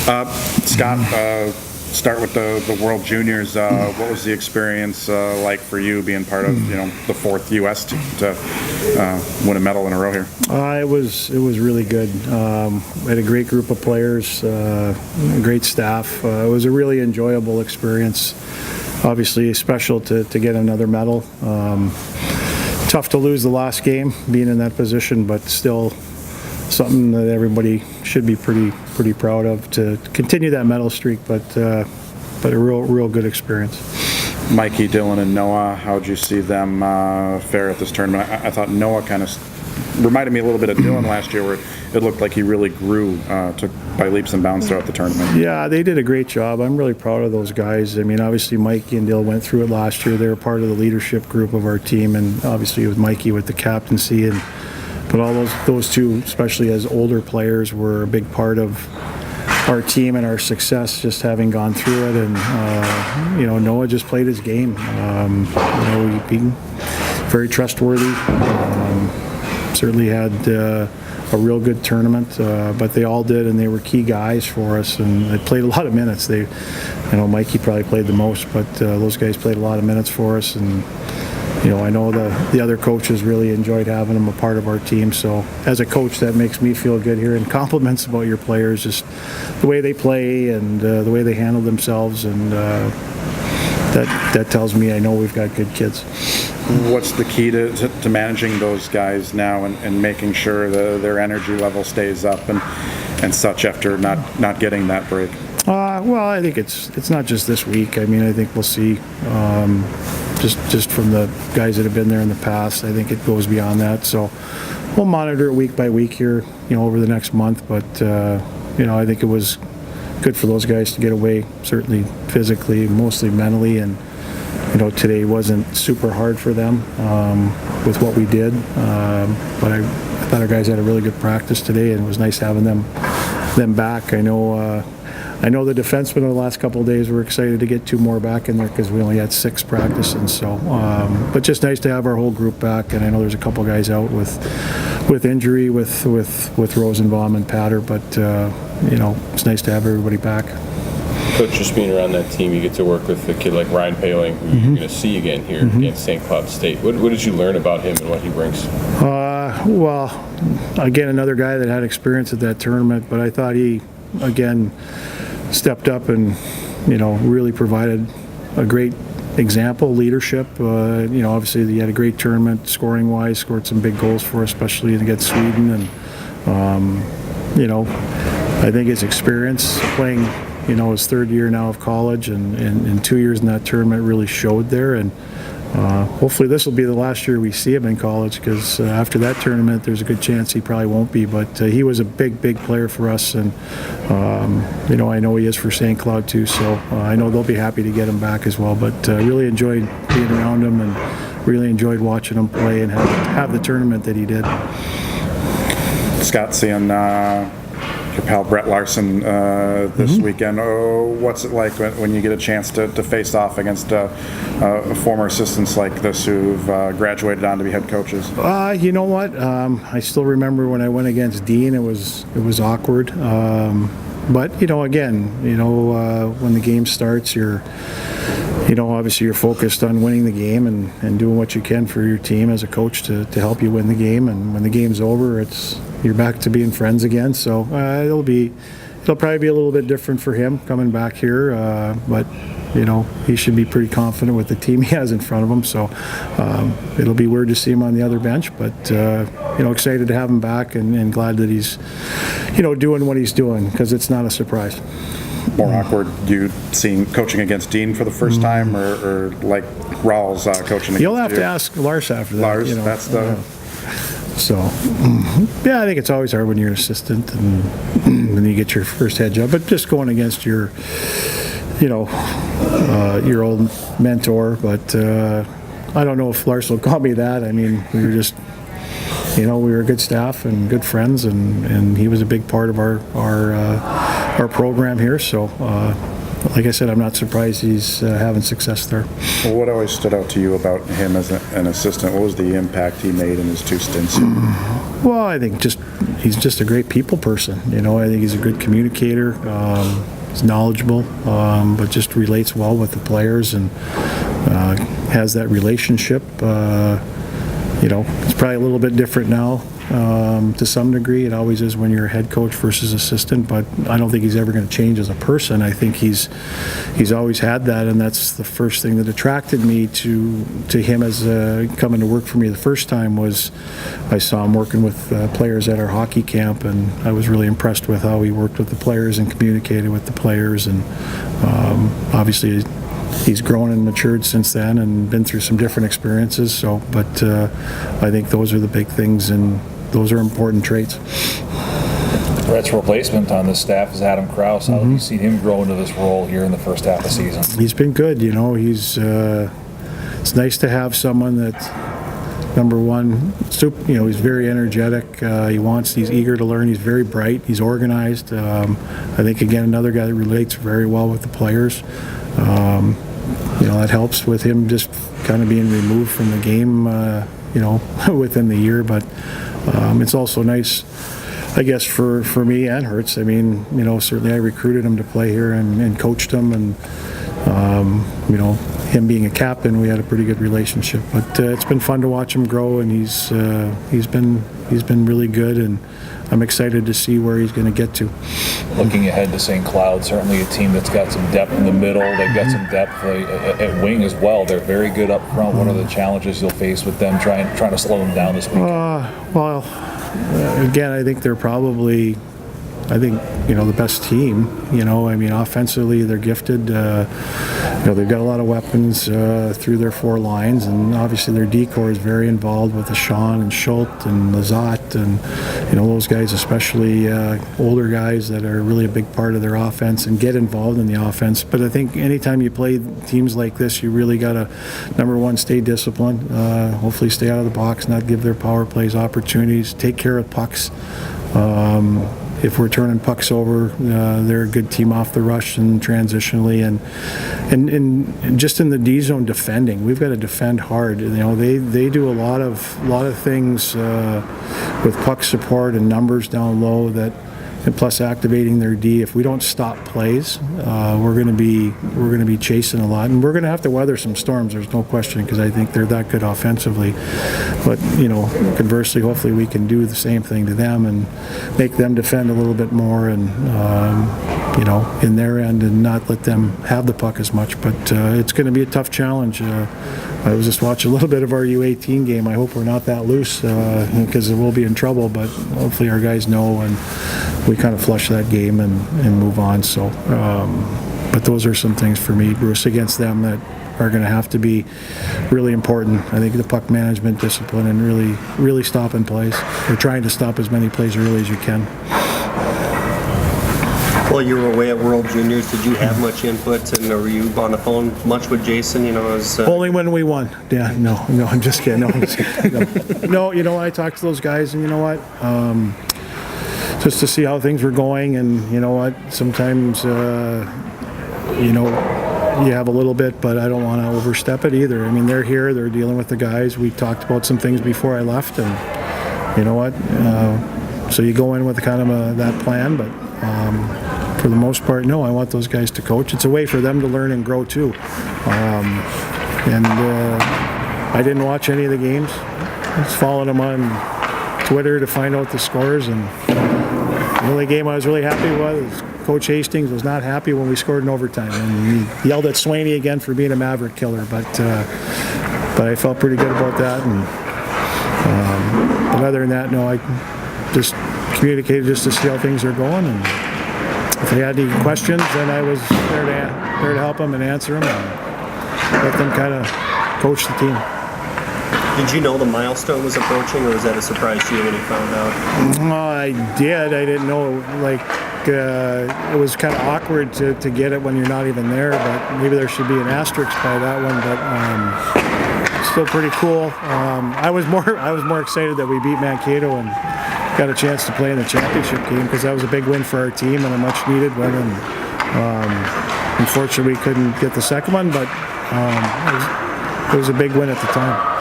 Scott, start with the World Juniors. What was the experience like for you being part of the fourth U.S. to win a medal in a row here? It was really good. We had a great group of players, a great staff. It was a really enjoyable experience. Obviously, special to get another medal. Tough to lose the last game, being in that position, but still something that everybody should be pretty proud of to continue that medal streak. But a real good experience. Mikey, Dylan, and Noah, how'd you see them fare at this tournament? I thought Noah kind of reminded me a little bit of Dylan last year, where it looked like he really grew by leaps and bounds throughout the tournament. Yeah, they did a great job. I'm really proud of those guys. I mean, obviously Mikey and Dylan went through it last year. They were part of the leadership group of our team, and obviously with Mikey with the captaincy, but all those two, especially as older players, were a big part of our team and our success, just having gone through it. And Noah just played his game. He very trustworthy. Certainly had a real good tournament, but they all did, and they were key guys for us, and they played a lot of minutes. Mikey probably played the most, but those guys played a lot of minutes for us, and I know the other coaches really enjoyed having them a part of our team. So as a coach, that makes me feel good hearing compliments about your players, just the way they play and the way they handle themselves, and that tells me I know we've got good kids. What's the key to managing those guys now and making sure their energy level stays up and such after not getting that break? Well, I think it's not just this week. I mean, I think we'll see just from the guys that have been there in the past. I think it goes beyond that. So we'll monitor it week by week here, over the next month. But I think it was good for those guys to get away, certainly physically, mostly mentally, and today wasn't super hard for them with what we did. But I thought our guys had a really good practice today, and it was nice having them back. I know the defensemen over the last couple of days were excited to get two more back in there because we only had 6 practicing. So, but just nice to have our whole group back. And I know there's a couple guys out with injury with Rosenbaum and Patter, but it's nice to have everybody back. Coach, just being around that team, you get to work with a kid like Ryan Paling, who you're going to see again here against St. Cloud State. What did you learn about him and what he brings? Well, again, another guy that had experience at that tournament, but I thought he, again, stepped up and really provided a great example, leadership. Obviously he had a great tournament scoring wise, scored some big goals for us, especially against Sweden, and I think his experience playing his third year now of college and 2 years in that tournament really showed there, and hopefully this will be the last year we see him in college, because after that tournament there's a good chance he probably won't be, but he was a big player for us, and I know he is for St. Cloud too, so I know they'll be happy to get him back as well, but really enjoyed being around him and really enjoyed watching him play and have the tournament that he did. Scott, seeing your pal Brett Larson this weekend. What's it like when you get a chance to face off against former assistants like this who've graduated on to be head coaches? You know what? I still remember when I went against Dean. It was awkward. But again, when the game starts, you're obviously you're focused on winning the game and doing what you can for your team as a coach to help you win the game. And when the game's over, you're back to being friends again. So it'll probably be a little bit different for him coming back here. But he should be pretty confident with the team he has in front of him. So it'll be weird to see him on the other bench, but excited to have him back and glad that he's doing what he's doing, because it's not a surprise. More awkward you seeing coaching against Dean for the first time, or like Rawls coaching against You'll have to ask Lars after that. Lars, that's the... So, yeah, I think it's always hard when you're an assistant and then you get your first head job. But just going against your old mentor. But I don't know if Lars will call me that. I mean, we were just, we were a good staff and good friends, and he was a big part of our program here. So, like I said, I'm not surprised he's having success there. Well, what always stood out to you about him as an assistant? What was the impact he made in his 2 stints? Well, I think he's just a great people person. I think he's a good communicator. He's knowledgeable, but just relates well with the players and has that relationship. It's probably a little bit different now to some degree. It always is when you're a head coach versus assistant, but I don't think he's ever going to change as a person. I think he's always had that, and that's the first thing that attracted me to him as coming to work for me the first time was I saw him working with players at our hockey camp, and I was really impressed with how he worked with the players and communicated with the players, and obviously he's grown and matured since then and been through some different experiences. But I think those are the big things, and those are important traits. Brett's replacement on this staff is Adam Krause. How have you seen him grow into this role here in the first half of the season? He's been good. It's nice to have someone that, number one, he's very energetic. He's eager to learn. He's very bright. He's organized. I think, again, another guy that relates very well with the players. That helps with him just kind of being removed from the game, within the year. But it's also nice, I guess, for me and Hertz. I mean, certainly I recruited him to play here and coached him, and him being a captain, we had a pretty good relationship. But it's been fun to watch him grow, and he's been really good, and I'm excited to see where he's going to get to. Looking ahead to St. Cloud, certainly a team that's got some depth in the middle. They've got some depth at wing as well. They're very good up front. What are the challenges you'll face with them trying to slow them down this weekend? Again, I think they're probably, the best team. Offensively, they're gifted. They've got a lot of weapons through their 4 lines, and obviously their decor is very involved with Sean and Schultz and Lazat, and those guys, especially older guys that are really a big part of their offense and get involved in the offense. But I think anytime you play teams like this, you really got to, number one, stay disciplined. Hopefully, stay out of the box, not give their power plays opportunities, take care of pucks. If we're turning pucks over, they're a good team off the rush and transitionally, and just in the D zone defending, we've got to defend hard. They do a lot of things with puck support and numbers down low and plus activating their D. If we don't stop plays, we're going to be chasing a lot, and we're going to have to weather some storms. There's no question, because I think they're that good offensively. But conversely, hopefully we can do the same thing to them and make them defend a little bit more, and in their end, and not let them have the puck as much. But it's going to be a tough challenge. I was just watching a little bit of our U18 game. I hope we're not that loose, because we'll be in trouble. But hopefully our guys know, and we kind of flush that game and move on. So, but those are some things for me, Bruce, against them that are going to have to be really important. I think the puck management, discipline, and really stopping plays. We're trying to stop as many plays early as you can. Well, you were away at World Juniors. Did you have much input, and were you on the phone much with Jason? Only when we won. Yeah, no, I'm just kidding. No, I'm just kidding. No, I talked to those guys, and just to see how things were going, and sometimes you have a little bit, but I don't want to overstep it either. I mean, they're here, they're dealing with the guys. We talked about some things before I left, and so you go in with kind of that plan, but for the most part, no, I want those guys to coach. It's a way for them to learn and grow too. I didn't watch any of the games. I was following them on Twitter to find out the scores, and the only game I was really happy with was Coach Hastings was not happy when we scored in overtime, and he yelled at Swaney again for being a Maverick killer, but I felt pretty good about that. But other than that, no, I just communicated just to see how things are going, and if they had any questions, then I was there to help them and answer them and let them kind of coach the team. Did you know the milestone was approaching, or was that a surprise to you when you found out? I did. I didn't know. It was kind of awkward to get it when you're not even there, but maybe there should be an asterisk by that one. But still pretty cool. I was more excited that we beat Mankato and got a chance to play in the championship game, because that was a big win for our team and a much needed win. And Unfortunately, we couldn't get the second one, but it was a big win at the time.